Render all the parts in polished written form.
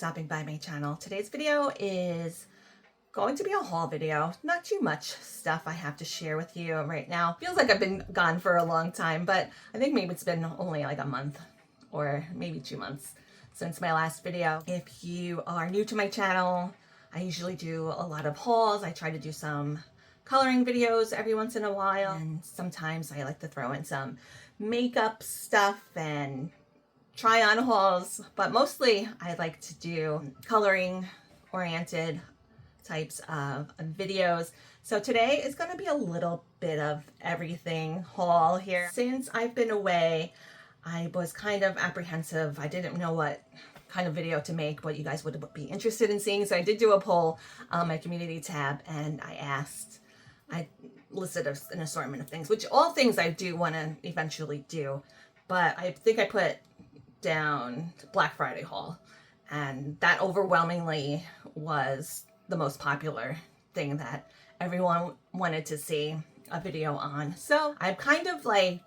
stopping by my channel. Today's video is going to be a haul video. Not too much stuff I have to share with you right now. Feels like I've been gone for a long time, but I think maybe it's been only like a month or maybe 2 months since my last video. If you are new to my channel, I usually do a lot of hauls. I try to do some coloring videos every once in a while, and sometimes I like to throw in some makeup stuff and try on hauls, but mostly I like to do coloring oriented types of videos. So today is going to be a little bit of everything haul here. Since I've been away, I was kind of apprehensive. I didn't know what kind of video to make, what you guys would be interested in seeing. So I did do a poll on my community tab, and I listed an assortment of things, which all things I do want to eventually do. But I think I put down Black Friday haul, and that overwhelmingly was the most popular thing that everyone wanted to see a video on. So I'm kind of like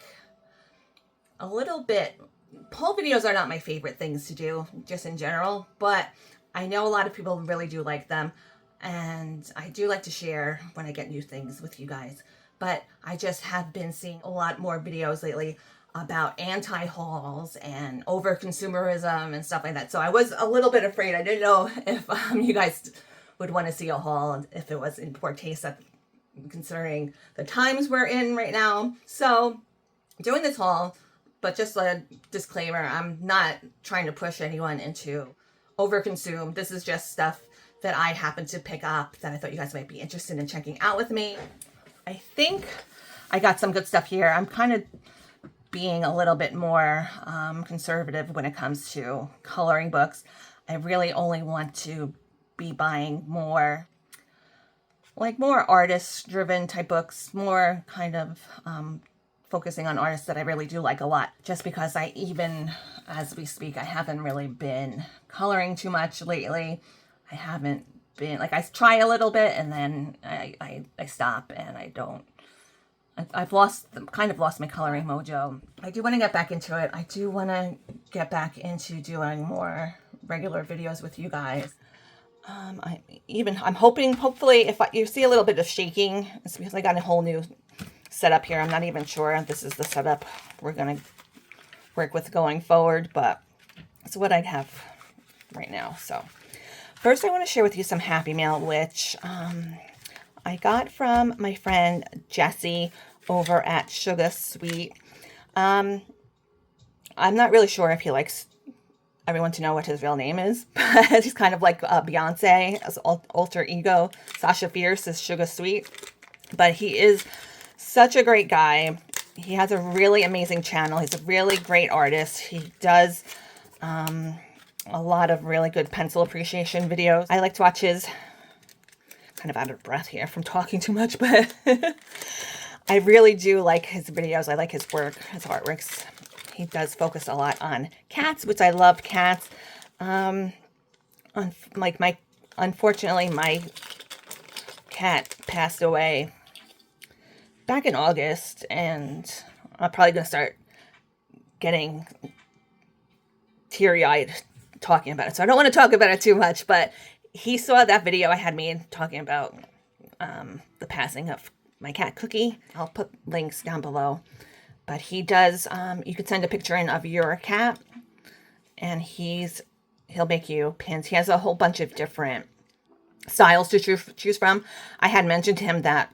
a little bit, haul videos are not my favorite things to do just in general, but I know a lot of people really do like them, and I do like to share when I get new things with you guys. But I just have been seeing a lot more videos lately about anti-hauls and over-consumerism and stuff like that. So I was a little bit afraid. I didn't know if you guys would want to see a haul, and if it was in poor taste considering the times we're in right now. So doing this haul, but just a disclaimer, I'm not trying to push anyone into overconsume. This is just stuff that I happened to pick up that I thought you guys might be interested in checking out with me. I think I got some good stuff here. I'm kind of being a little bit more conservative when it comes to coloring books. I really only want to be buying more artist-driven type books, more kind of focusing on artists that I really do like a lot. Just because as we speak, I haven't really been coloring too much lately. I haven't been, like, I try a little bit and then I stop, and I don't. I've kind of lost my coloring mojo. I do want to get back into it. I do want to get back into doing more regular videos with you guys. I'm hoping, hopefully, if you see a little bit of shaking, it's because I got a whole new setup here. I'm not even sure if this is the setup we're going to work with going forward, but it's what I have right now. So first I want to share with you some Happy Mail, which I got from my friend Jesse over at Sugah Sweet. I'm not really sure if he likes everyone to know what his real name is, but he's kind of like Beyonce as alter ego. Sasha Fierce is Sugah Sweet, but he is such a great guy. He has a really amazing channel. He's a really great artist. He does a lot of really good pencil appreciation videos. I like to watch his, kind of out of breath here from talking too much, but I really do like his videos. I like his work, his artworks. He does focus a lot on cats, which I love cats. Unfortunately, my cat passed away back in August, and I'm probably going to start getting teary-eyed talking about it. So I don't want to talk about it too much, but he saw that video I had made talking about the passing of my cat Cookie. I'll put links down below. But he does, you could send a picture in of your cat, and he'll make you pins. He has a whole bunch of different styles to choose from. I had mentioned to him that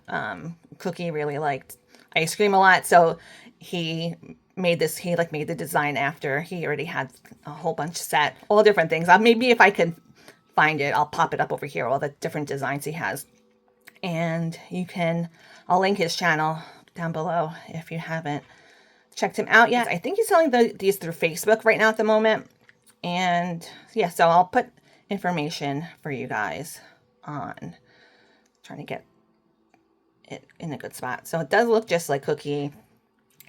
Cookie really liked ice cream a lot, so he made the design after. He already had a whole bunch set, all different things. Maybe if I could find it, I'll pop it up over here, all the different designs he has. And I'll link his channel down below if you haven't checked him out yet. I think he's selling these through Facebook right now at the moment. And yeah, so I'll put information for you guys on trying to get it in a good spot. So it does look just like Cookie,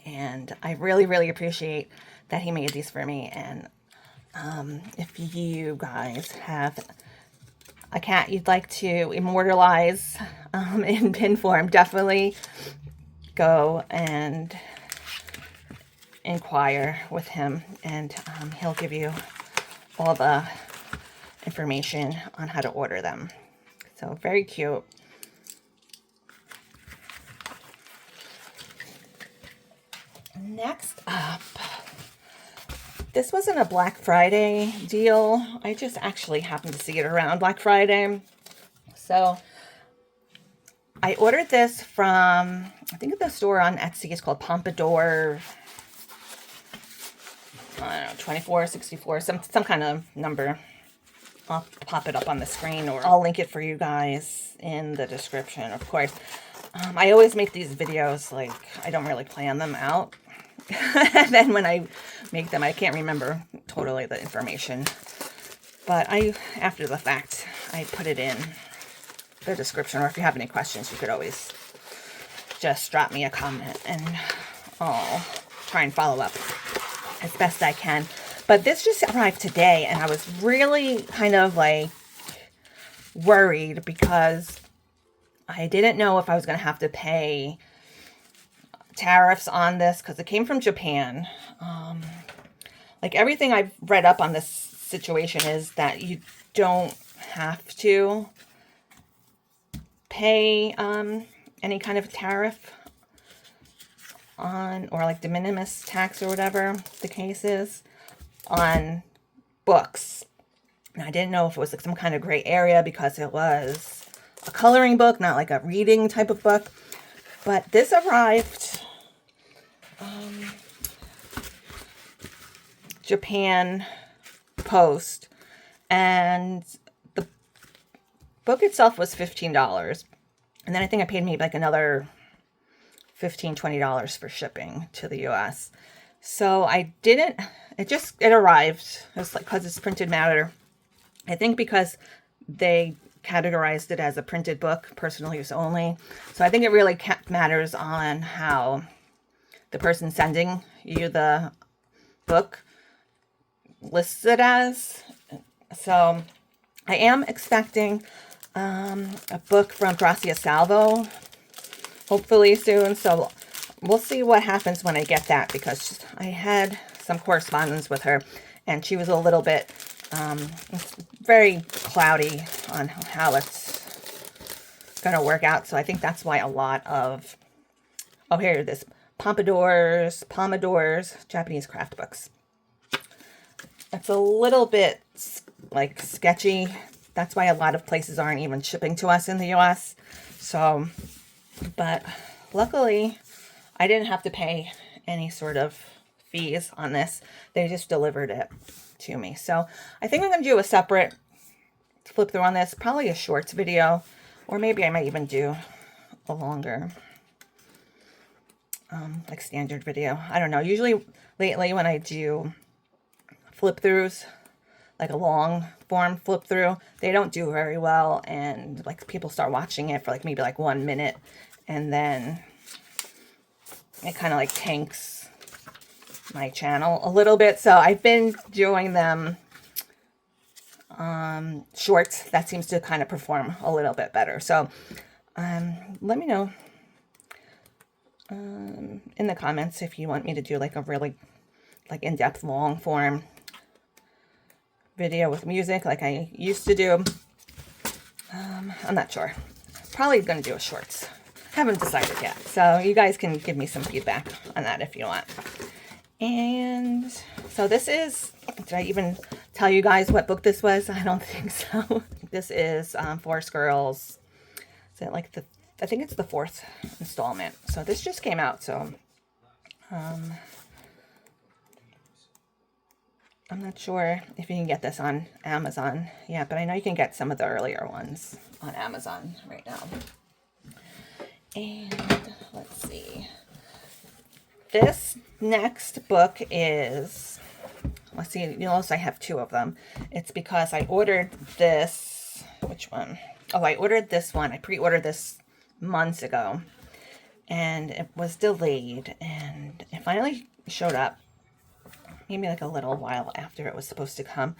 and I really, really appreciate that he made these for me. And if you guys have a cat you'd like to immortalize in pin form, definitely go and inquire with him, and he'll give you all the information on how to order them. So very cute. Next up, this wasn't a Black Friday deal. I just actually happened to see it around Black Friday. So I ordered this from, I think the store on Etsy is called Pompadour, I don't know, 2464, some kind of number. I'll pop it up on the screen, or I'll link it for you guys in the description, of course. I always make these videos, like, I don't really plan them out. And then when I make them, I can't remember totally the information. But after the fact, I put it in the description, or if you have any questions, you could always just drop me a comment and I'll try and follow up as best I can. But this just arrived today, and I was really kind of like worried because I didn't know if I was going to have to pay tariffs on this because it came from Japan. Like everything I've read up on this situation is that you don't have to pay any kind of tariff on, or like de minimis tax or whatever the case is, on books. And I didn't know if it was like some kind of gray area because it was a coloring book, not like a reading type of book. But this arrived Japan Post, and the book itself was $15. And then I think I paid maybe like another $15, $20 for shipping to the US. So I didn't, it arrived. It was like, because it's printed matter. I think because they categorized it as a printed book, personal use only. So I think it really matters on how the person sending you the book lists it as. So I am expecting a book from Gracia Salvo hopefully soon. So we'll see what happens when I get that, because I had some correspondence with her and she was a little bit very cloudy on how it's going to work out. So I think that's why a lot of, oh, here it is, Pompadour's Japanese craft books. It's a little bit like sketchy. That's why a lot of places aren't even shipping to us in the US. So, but luckily I didn't have to pay any sort of fees on this. They just delivered it to me. So I think I'm going to do a separate flip through on this, probably a shorts video, or maybe I might even do a longer like standard video. I don't know. Usually lately when I do flip throughs, like a long form flip through, they don't do very well, and like people start watching it for like maybe like 1 minute, and then it kind of like tanks my channel a little bit. So I've been doing them shorts. That seems to kind of perform a little bit better. So let me know in the comments if you want me to do like a really like in-depth long form video with music like I used to do. I'm not sure. Probably going to do a shorts. Haven't decided yet. So you guys can give me some feedback on that if you want. And so this is, did I even tell you guys what book this was? I don't think so. This is Forest Girls. Is it like I think it's the 4th installment. So this just came out. So I'm not sure if you can get this on Amazon. Yeah, but I know you can get some of the earlier ones on Amazon right now. And let's see. This next book is, let's see, you'll notice I have 2 of them. It's because I ordered this, which one? Oh, I ordered this one. I pre-ordered this months ago, and it was delayed, and it finally showed up maybe like a little while after it was supposed to come.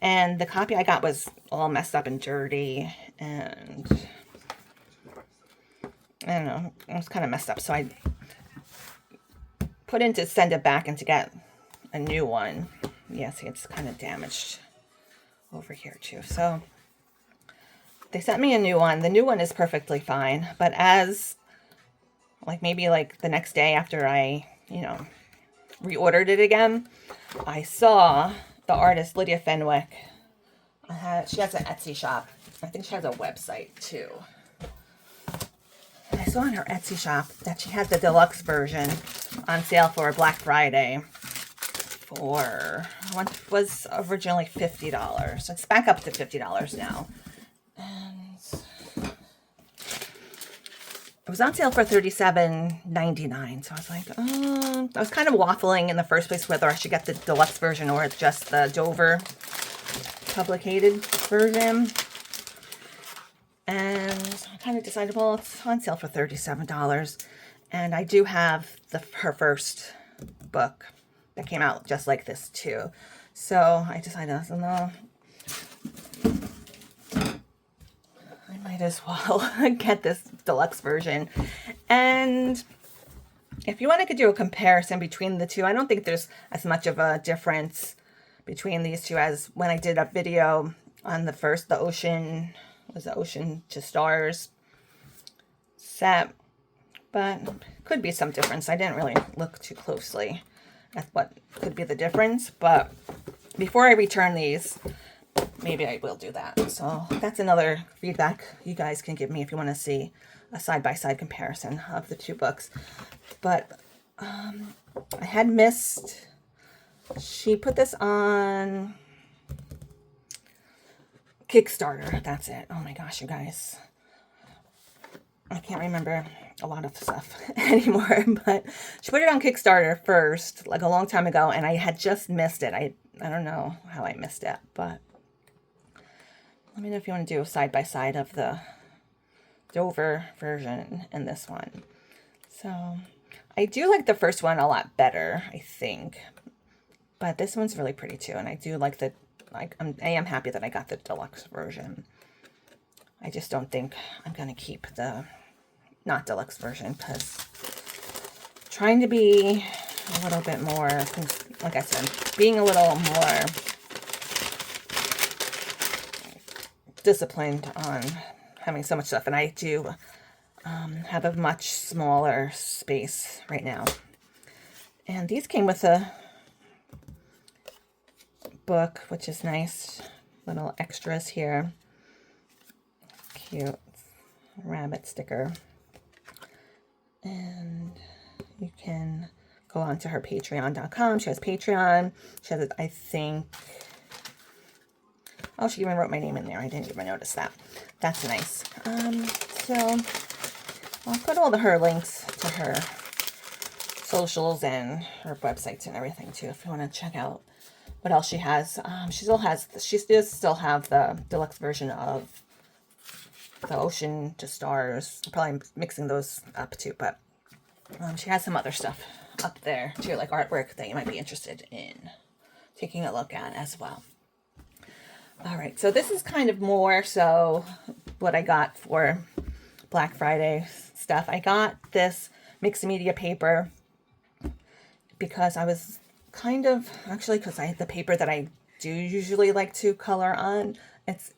And the copy I got was all messed up and dirty, and I don't know, it was kind of messed up. So I put in to send it back and to get a new one. Yeah, see, it's kind of damaged over here too. So they sent me a new one. The new one is perfectly fine, but as like maybe like the next day after I, you know, reordered it again, I saw the artist Lydia Fenwick. She has an Etsy shop. I think she has a website too. And I saw on her Etsy shop that she had the deluxe version on sale for Black Friday for what was originally $50. So it's back up to $50 now. And it was on sale for $37.99. So I was like, I was kind of waffling in the first place whether I should get the deluxe version or just the Dover publicated version. And I kind of decided, well, it's on sale for $37. And I do have her first book that came out just like this too. So I decided, no, I might as well get this deluxe version. And if you want to do a comparison between the two, I don't think there's as much of a difference between these two as when I did a video on the first, the Ocean to Stars set, but could be some difference. I didn't really look too closely at what could be the difference, but before I return these, maybe I will do that. So that's another feedback you guys can give me if you want to see a side-by-side comparison of the two books. But I had missed, she put this on Kickstarter. That's it. Oh my gosh, you guys. I can't remember a lot of stuff anymore, but she put it on Kickstarter first, like a long time ago, and I had just missed it. I don't know how I missed it, but let me know if you want to do a side-by-side of the Dover version and this one. So I do like the first one a lot better, I think, but this one's really pretty too, and I do like the, I am happy that I got the deluxe version. I just don't think I'm going to keep the not deluxe version because trying to be a little bit more, like I said, being a little more disciplined on having so much stuff. And I do have a much smaller space right now. And these came with a book, which is nice. Little extras here. Cute rabbit sticker. And you can go on to her patreon.com. She has Patreon. She has, I think, oh, she even wrote my name in there. I didn't even notice that. That's nice. So I'll put all her links to her socials and her websites and everything too, if you want to check out what else she has. She does still have the deluxe version of the Ocean to Stars. Probably mixing those up too, but she has some other stuff up there too, like artwork that you might be interested in taking a look at as well. All right, so this is kind of more so what I got for Black Friday stuff. I got this mixed media paper because I was kind of, actually, because the paper that I do usually like to color on, it's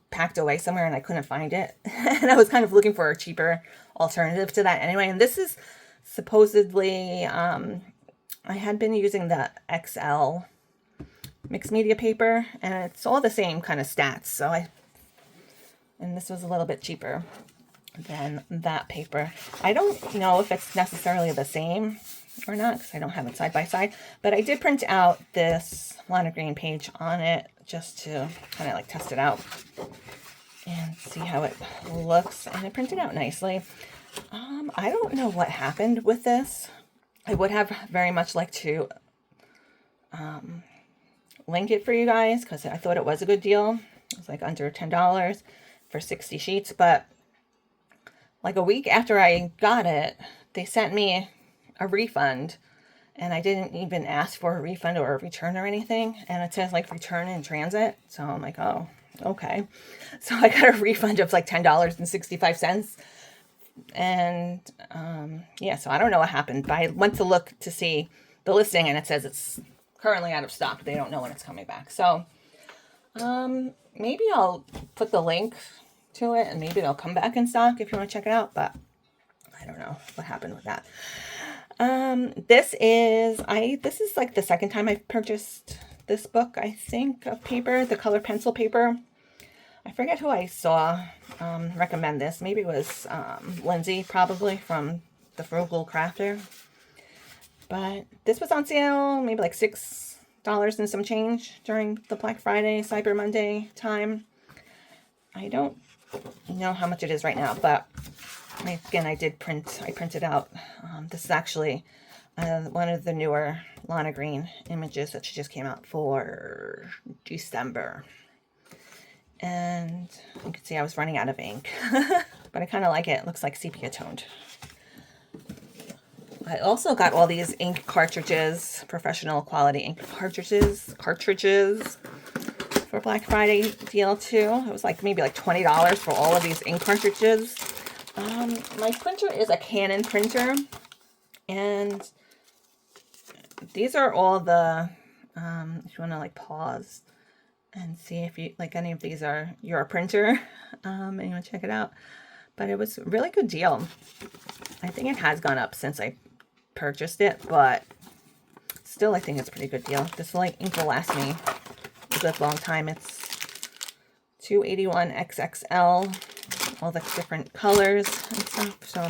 packed away somewhere and I couldn't find it. And I was kind of looking for a cheaper alternative to that anyway. And this is supposedly, I had been using the XL mixed media paper, and it's all the same kind of stats. And this was a little bit cheaper than that paper. I don't know if it's necessarily the same or not because I don't have it side by side, but I did print out this monogram page on it just to kind of like test it out and see how it looks, and it printed out nicely. I don't know what happened with this. I would have very much liked to link it for you guys because I thought it was a good deal. It was like under $10 for 60 sheets, but like a week after I got it, they sent me a refund, and I didn't even ask for a refund or a return or anything, and it says like return in transit. So I'm like, oh, okay. So I got a refund of like $10.65, and yeah, so I don't know what happened, but I went to look to see the listing, and it says it's currently out of stock. They don't know when it's coming back. So Maybe I'll put the link to it and maybe it'll come back in stock if you want to check it out, but I don't know what happened with that. This is like the second time I've purchased this book, I think, of paper, the color pencil paper. I forget who I saw recommend this. Maybe it was Lindsay, probably, from The Frugal Crafter. But this was on sale, maybe like $6 and some change during the Black Friday, Cyber Monday time. I don't know how much it is right now, but again, I printed out. This is actually one of the newer Lana Green images that she just came out for December. And you can see I was running out of ink, but I kind of like it. It looks like sepia toned. I also got all these ink cartridges, professional quality ink cartridges for Black Friday deal too. It was like maybe like $20 for all of these ink cartridges. My printer is a Canon printer, and these are all the, if you want to like pause and see if you like any of these are your printer, and you want to check it out. But it was a really good deal. I think it has gone up since I purchased it, but still I think it's a pretty good deal. This ink will last me a good long time. It's 281 XXL, all the different colors and stuff. So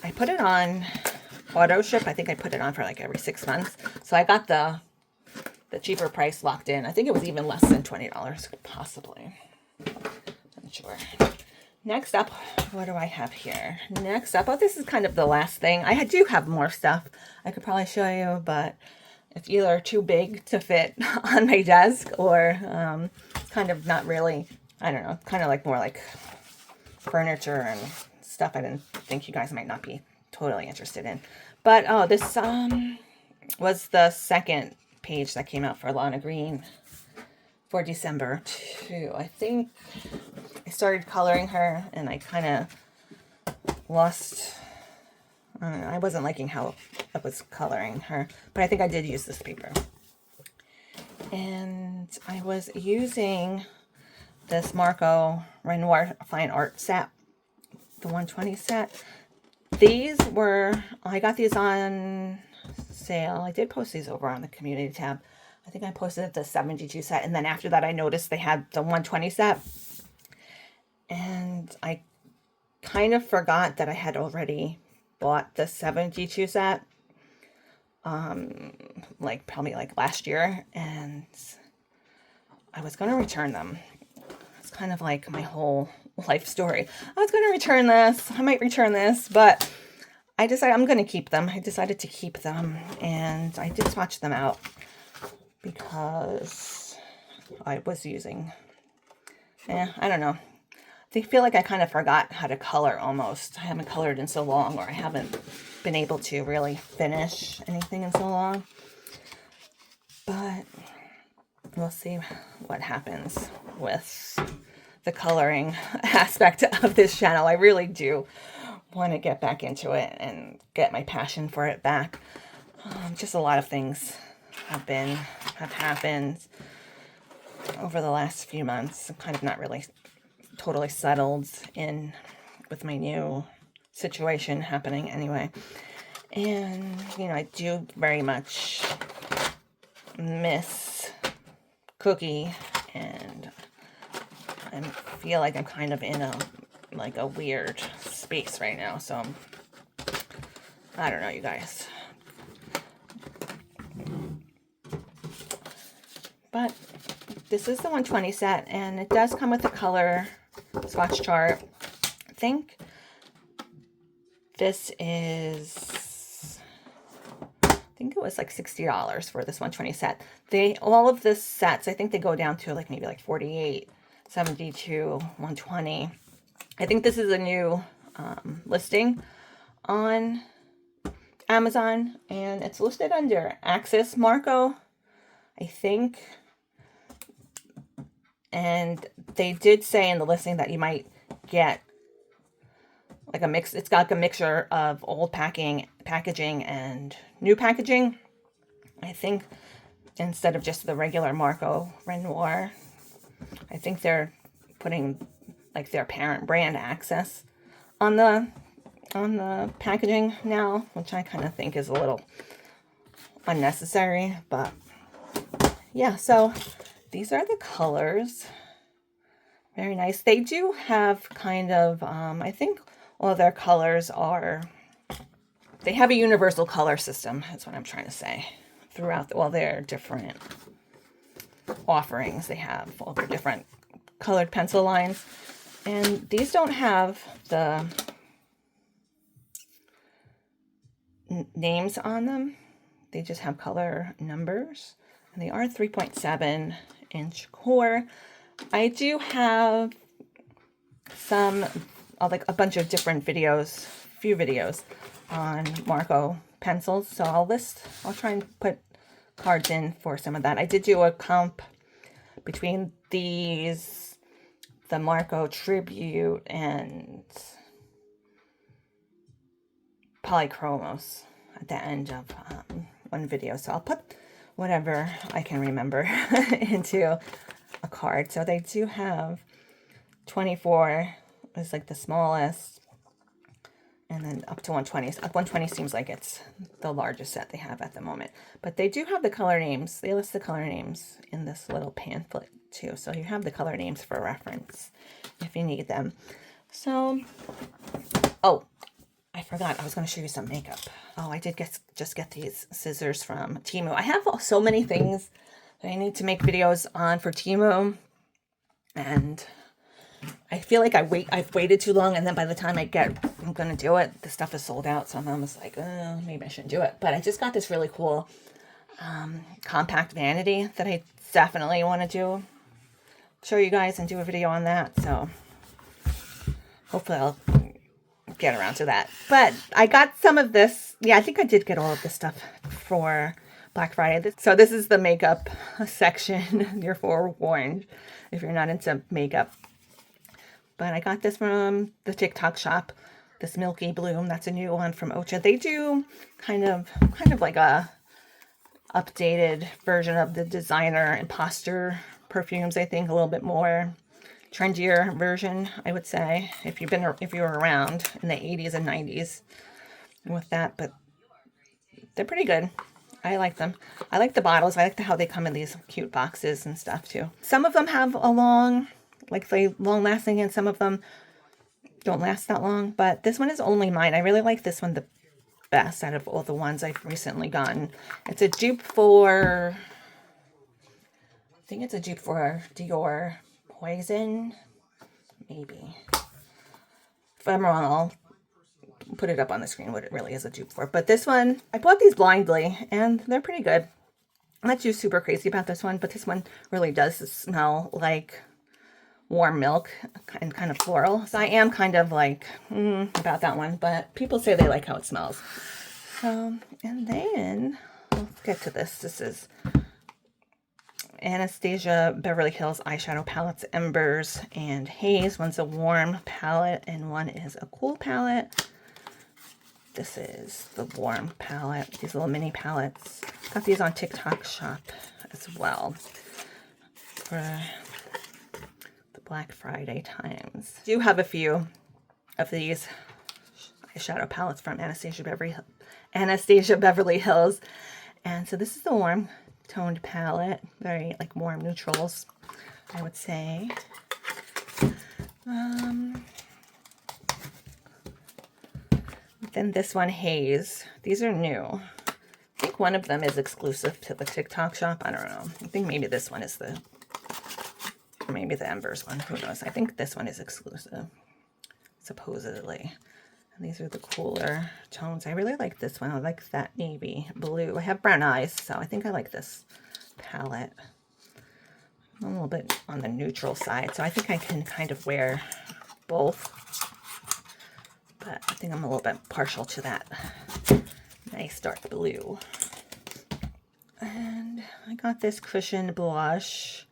I put it on auto ship. I think I put it on for like every 6 months. So I got the cheaper price locked in. I think it was even less than $20, possibly. Not sure. Next up, what do I have here? Next up, oh, this is kind of the last thing. I do have more stuff I could probably show you, but it's either too big to fit on my desk or it's kind of not really, I don't know, kind of like more like furniture and stuff I didn't think you guys might not be totally interested in. But, oh, this was the second page that came out for Lana Green for December too. I think I started coloring her and I kind of lost, I don't know, I wasn't liking how I was coloring her, but I think I did use this paper. And I was using this Marco Renoir Fine Art set, the 120 set. These were, I got these on sale. I did post these over on the community tab. I think I posted the 72 set, and then after that I noticed they had the 120 set. And I kind of forgot that I had already bought the 72 set, like probably like last year, and I was going to return them. It's kind of like my whole life story. I was going to return this. I might return this, but I decided I'm going to keep them. I decided to keep them, and I did swatch them out because I was using, I don't know. I feel like I kind of forgot how to color almost. I haven't colored in so long, or I haven't been able to really finish anything in so long. But we'll see what happens with the coloring aspect of this channel. I really do want to get back into it and get my passion for it back. Just a lot of things have happened over the last few months. I'm kind of not really totally settled in with my new situation happening anyway. And, you know, I do very much miss Cookie, and I feel like I'm kind of in a weird space right now. So I don't know, you guys. But this is the 120 set, and it does come with a color swatch chart. I think this is, I think it was like $60 for this 120 set. All of the sets, I think they go down to like maybe like 48, 72, 120. I think this is a new listing on Amazon, and it's listed under Axis Marco, I think. And they did say in the listing that you might get like a mix. It's got like a mixture of old packaging and new packaging. I think instead of just the regular Marco Renoir. I think they're putting like their parent brand Access on the packaging now, which I kind of think is a little unnecessary, but yeah. So these are the colors. Very nice. They do have kind of, I think all their colors are, they have a universal color system, that's what I'm trying to say, throughout all their different offerings. They have all their different colored pencil lines. And these don't have the names on them. They just have color numbers. And they are 3.7 inch core. I do have some, like a bunch of different videos, few videos on Marco pencils. So I'll try and put cards in for some of that. I did do a comp between these, the Marco Tribute and Polychromos at the end of one video. So I'll put whatever I can remember into a card. So they do have 24 is like the smallest, and then up to 120. 120 seems like it's the largest set they have at the moment. But they do have the color names. They list the color names in this little pamphlet too. So you have the color names for reference if you need them. So, oh, I forgot. I was going to show you some makeup. Oh, I did just get these scissors from Temu. I have so many things that I need to make videos on for Temu, and I feel like I've waited too long, and then by the time I'm going to do it, the stuff is sold out. So I'm almost like, oh, maybe I shouldn't do it. But I just got this really cool compact vanity that I definitely want to show you guys and do a video on that. So hopefully I'll get around to that. But I got some of this. Yeah, I think I did get all of this stuff for Black Friday. So this is the makeup section. You're forewarned if you're not into makeup. But I got this from the TikTok shop. This Milky Bloom. That's a new one from Ocha. They do kind of like a updated version of the designer imposter perfumes. I think a little bit more trendier version, I would say, if you were around in the 80s and 90s with that. But they're pretty good. I like them. I like the bottles. I like how they come in these cute boxes and stuff too. Some of them have a long lasting, and some of them don't last that long. But this one is only mine. I really like this one the best out of all the ones I've recently gotten. It's a dupe for, I think it's a dupe for Dior Poison, maybe. If I'm wrong, I'll put it up on the screen what it really is a dupe for. But this one, I bought these blindly, and they're pretty good. I'm not too super crazy about this one, but this one really does smell like warm milk and kind of floral. So I am kind of like about that one, but people say they like how it smells. And then let's get to this. This is Anastasia Beverly Hills eyeshadow palettes, Embers and Haze. One's a warm palette and one is a cool palette. This is the warm palette. These little mini palettes. Got these on TikTok shop as well for the Black Friday times. I do have a few of these eyeshadow palettes from Anastasia Beverly Hills. And so this is the warm toned palette, very like warm neutrals, I would say. Then this one, Haze. These are new. I think one of them is exclusive to the TikTok shop. I don't know. I think maybe this one is or maybe the Embers one. Who knows? I think this one is exclusive, supposedly. And these are the cooler tones. I really like this one. I like that navy blue. I have brown eyes, so I think I like this palette. I'm a little bit on the neutral side, so I think I can kind of wear both. But I think I'm a little bit partial to that nice dark blue. And I got this cushion blush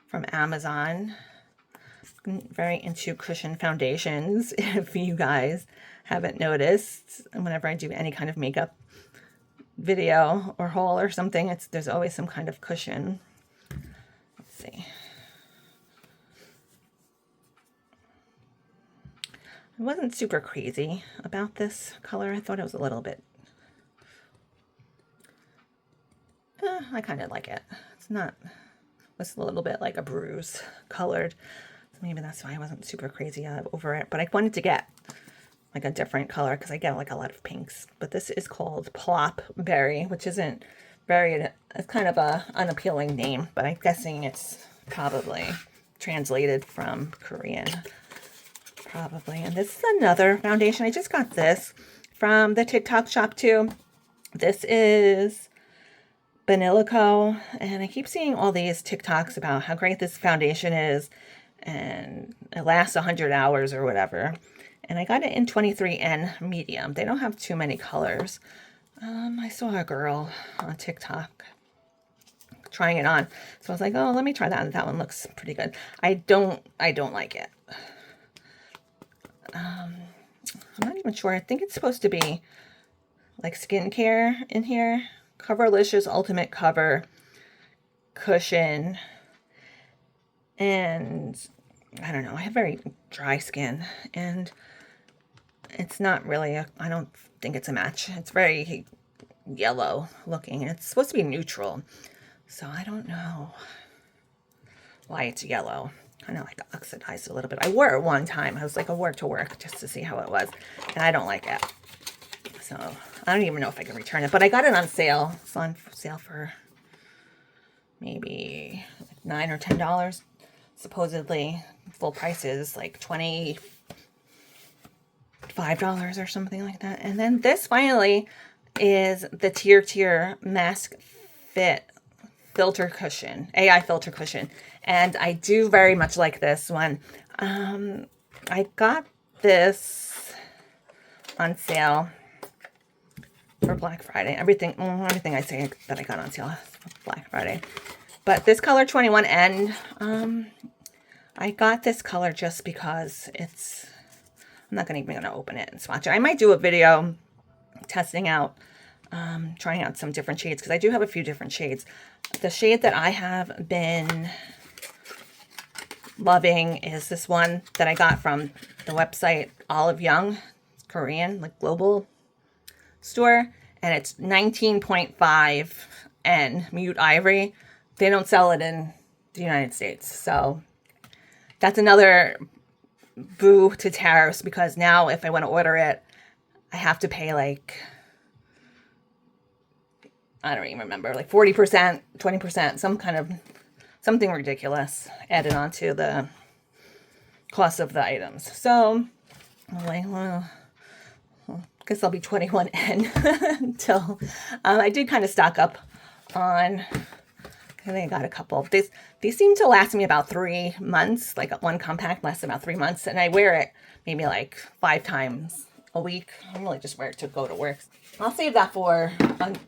from Amazon. I'm very into cushion foundations, if you guys haven't noticed. And whenever I do any kind of makeup video or haul or something, there's always some kind of cushion. Let's see. I wasn't super crazy about this color. I thought it was a little bit, I kind of like it. It's not, it's a little bit like a bruise colored. So maybe that's why I wasn't super crazy over it. But I wanted to get like a different color because I get like a lot of pinks. But this is called Plop Berry, which isn't very, it's kind of a unappealing name, but I'm guessing it's probably translated from Korean. Probably. And this is another foundation. I just got this from the TikTok shop too. This is Banilico, and I keep seeing all these TikToks about how great this foundation is, and it lasts 100 hours or whatever. And I got it in 23N medium. They don't have too many colors. I saw a girl on TikTok trying it on, so I was like, oh, let me try that. That one looks pretty good. I don't like it. I'm not even sure. I think it's supposed to be like skincare in here. Coverlicious Ultimate Cover Cushion. And I don't know. I have very dry skin. And it's not really I don't think it's a match. It's very yellow looking. And it's supposed to be neutral. So I don't know why it's yellow. Kind of like oxidized a little bit. I wore it one time. I was like, I wore it to work just to see how it was. And I don't like it. So I don't even know if I can return it. But I got it on sale. It's on sale for maybe like $9 or $10. Supposedly full price is like $25 or something like that. And then this finally is the Tier Mask Fit filter cushion, AI filter cushion. And I do very much like this one. I got this on sale for Black Friday. Everything I say that I got on sale for Black Friday. But this color 21N, I got this color just because it's, I'm not even going to open it and swatch it. I might do a video testing out, trying out some different shades, because I do have a few different shades. The shade that I have been loving is this one that I got from the website Olive Young, Korean, like global store, and it's 19.5 N Mute Ivory. They don't sell it in the United States, so that's another boo to tariffs, because now if I want to order it, I have to pay like, I don't even remember, like 40%, 20%, something ridiculous added onto the cost of the items. So I'm like, well, I guess I'll be 21N until I did kind of stock up on, I think I got a couple. These seem to last me about 3 months. Like one compact lasts about 3 months, and I wear it maybe like 5 times a week. I really just wear it to go to work. I'll save that for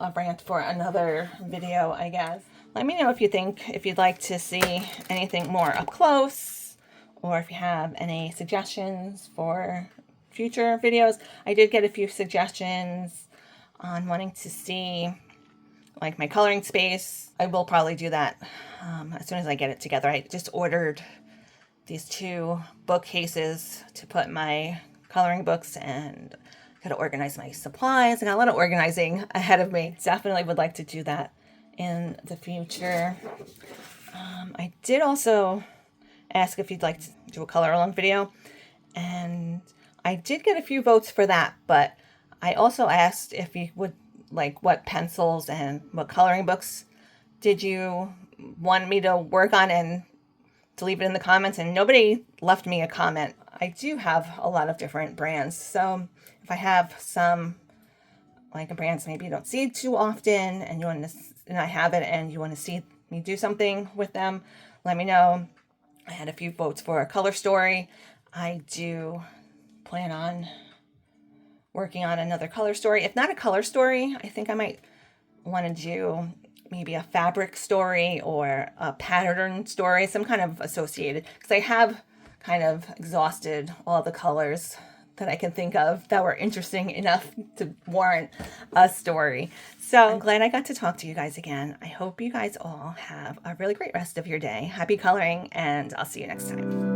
a rant for another video, I guess. Let me know if you'd like to see anything more up close, or if you have any suggestions for future videos. I did get a few suggestions on wanting to see like my coloring space. I will probably do that as soon as I get it together. I just ordered these 2 bookcases to put my coloring books, and got to organize my supplies. I got a lot of organizing ahead of me. Definitely would like to do that in the future. I did also ask if you'd like to do a color along video, and I did get a few votes for that, but I also asked if you would like what pencils and what coloring books did you want me to work on, and to leave it in the comments, and nobody left me a comment. I do have a lot of different brands, so if I have some like brands maybe you don't see too often, and you want to, and I have it, and you want to see me do something with them, let me know. I had a few votes for a color story. I do plan on working on another color story. If not a color story, I think I might want to do maybe a fabric story or a pattern story, some kind of associated, because I have kind of exhausted all the colors that I can think of that were interesting enough to warrant a story. So I'm glad I got to talk to you guys again. I hope you guys all have a really great rest of your day. Happy coloring, and I'll see you next time.